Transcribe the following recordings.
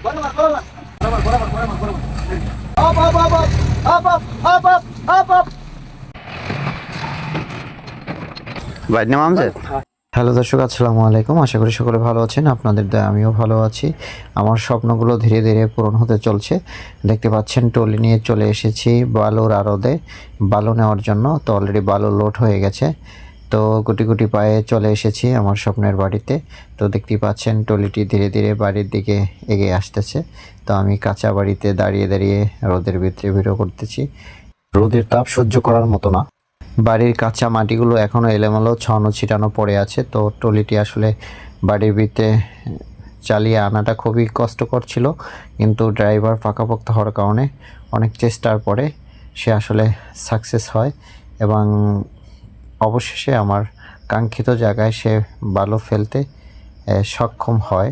ভাই নাম আমজাদ। হ্যালো দর্শক, আসসালামু আলাইকুম। আশা করি সকলে ভালো আছেন। আপনাদের দয়া আমিও ভালো আছি। আমার স্বপ্নগুলো ধীরে ধীরে পূরণ হতে চলছে। দেখতে পাচ্ছেন ট্রলি নিয়ে চলে এসেছি বালুর আড়তে বালু নেওয়ার জন্য। তো অলরেডি বালু লোড হয়ে গেছে। তো গুটি গুটি পায়ে চলে এসেছি আমার স্বপ্নের বাড়িতে। তো দেখতেই পাচ্ছেন ট্রলিটি ধীরে ধীরে বাড়ির দিকে এগিয়ে আসতেছে। তো আমি কাঁচা বাড়িতে দাঁড়িয়ে দাঁড়িয়ে রোদের ভিতরে ভিডিও করতেছি। রোদের তাপ সহ্য করার মতো না। বাড়ির কাঁচা মাটিগুলো এখনও এলোমেলো ছড়ানো ছিটানো পড়ে আছে। তো ট্রলিটি আসলে বাড়ির ভিতরে চালিয়ে আনাটা খুবই কষ্টকর ছিল, কিন্তু ড্রাইভার পাকাপোক্ত হওয়ার কারণে অনেক চেষ্টার পরে সে আসলে সাকসেস হয় এবং অবশেষে আমার কাঙ্ক্ষিত জায়গায় সে বালু ফেলতে সক্ষম হয়।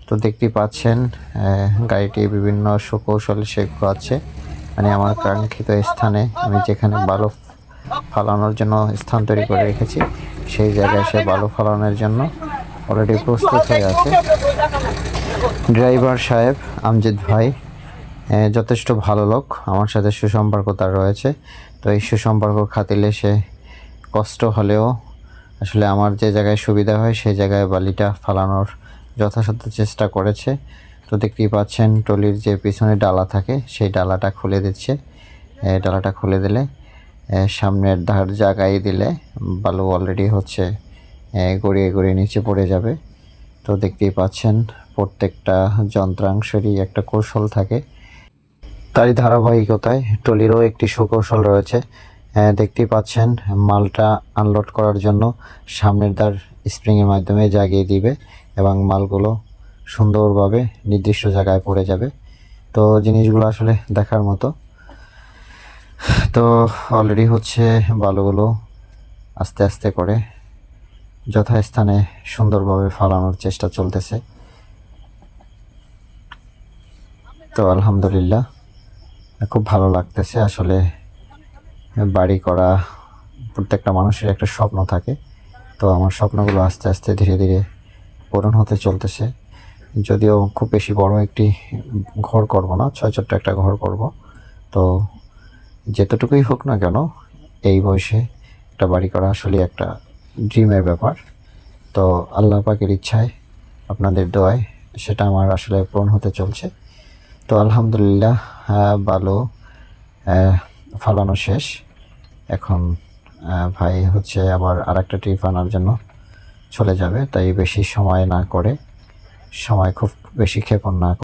তো দেখতেই পাচ্ছেন গাড়িটি বিভিন্ন সুকৌশলে সে ঘোরাচ্ছে, মানে আমার কাঙ্ক্ষিত স্থানে আমি যেখানে বালু ফালানোর জন্য স্থান তৈরি করে রেখেছি সেই জায়গায় সে বালু ফালানোর জন্য অলরেডি প্রস্তুত হয়ে আছে। ড্রাইভার সাহেব আমজিদ ভাই যথেষ্ট ভালো লোক, আমার সাথে সুসম্পর্ক তার রয়েছে। তো এই সুসম্পর্ক খাতিরে সে কষ্ট হলেও আসলে আমার যে জায়গায় সুবিধা হয় সেই জায়গায় বালিটা ফালানোর যথাসাধ্য চেষ্টা করেছে। তো দেখতেই পাচ্ছেন ট্রলির যে পিছনে ডালা থাকে সেই ডালাটা খুলে দিচ্ছে। ডালাটা খুলে দিলে সামনের ধার জায়গায় দিলে বালু অলরেডি হচ্ছে গড়িয়ে গড়িয়ে নিচে পড়ে যাবে। তো দেখতেই পাচ্ছেন প্রত্যেকটা যন্ত্রাংশেরই একটা কৌশল থাকে, তারই ধারাবাহিকতায় ট্রলিরও একটি সুকৌশল রয়েছে। দেখতেই পাচ্ছেন মালটা আনলোড করার জন্য সামনের দ্বার স্প্রিংয়ের মাধ্যমে জাগিয়ে দিবে এবং মালগুলো সুন্দরভাবে নির্দিষ্ট জায়গায় পড়ে যাবে। তো জিনিসগুলো আসলে দেখার মতো। তো অলরেডি হচ্ছে বালুগুলো আস্তে আস্তে করে যথাস্থানে সুন্দরভাবে ফালানোর চেষ্টা চলতেছে। তো আলহামদুলিল্লাহ খুব ভালো লাগতেছে। আসলে বাড়ি করা প্রত্যেকটা মানুষের একটা স্বপ্ন থাকে। তো আমার স্বপ্নগুলো আস্তে আস্তে ধীরে ধীরে পূরণ হতে চলতেছে। যদিও খুব বেশি বড় একটি ঘর করব না, ছোট্ট একটা ঘর করব। তো যেতটুকুই হোক না কেন এই বয়সে একটা বাড়ি করা আসলে একটা ড্রিমের ব্যাপার। তো আল্লাহ পাকের ইচ্ছায় আপনাদের দোয়ায় সেটা আমার আসলে পূরণ হতে চলছে। তো আলহামদুলিল্লাহ বালু ফালানো শেষ। এখন ভাই হচ্ছে আবার আরেকটা ট্রিপ আনার জন্য চলে যাবে। তাই বেশি সময় না করে, সময় খুব বেশি ক্ষেপণ না